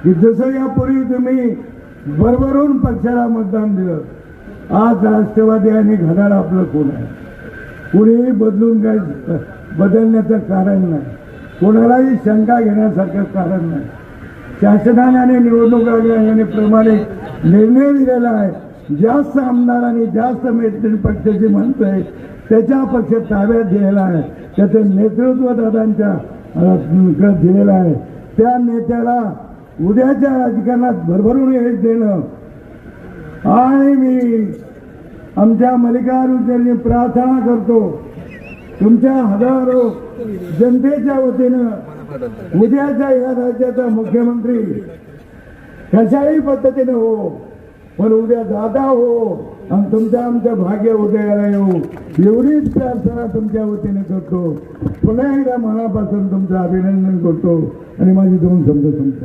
की जसं यापूर्वी तुम्ही भरभरून पक्षाला मतदान दिलं, आज राष्ट्रवादी आणि घड्याळ आपलं कोण आहे? कुणीही बदलून काय बदलण्याचं कारण नाही, कोणालाही शंका घेण्यासारखं कारण नाही. शासनाने आणि निवडणूक आयोगाने प्रमाणे निर्णय दिलेला आहे. जास्त आमदार आणि जास्त मैत्रीण पक्षाची माणसं आहे त्याच्या पक्ष ताब्यात दिलेला आहे, त्याचं नेतृत्व दादांच्या दिलेलं आहे. त्या नेत्याला उद्याच्या राजकारणात भरभरून यश देणं. आणि मी आमच्या मल्लिकार्जुनजी प्रार्थना करतो, तुमच्या हजारो जनतेच्या वतीनं उद्याच्या या राज्याचा मुख्यमंत्री कशाही पद्धतीने हो, पण उद्या दादा हो आणि तुमच्या आमच्या भाग्य उदयाला येऊ, एवढीच प्रार्थना तुमच्या वतीने करतो. पुन्हा एकदा मनापासून तुमचं अभिनंदन करतो आणि माझी दोन शब्द संपतो.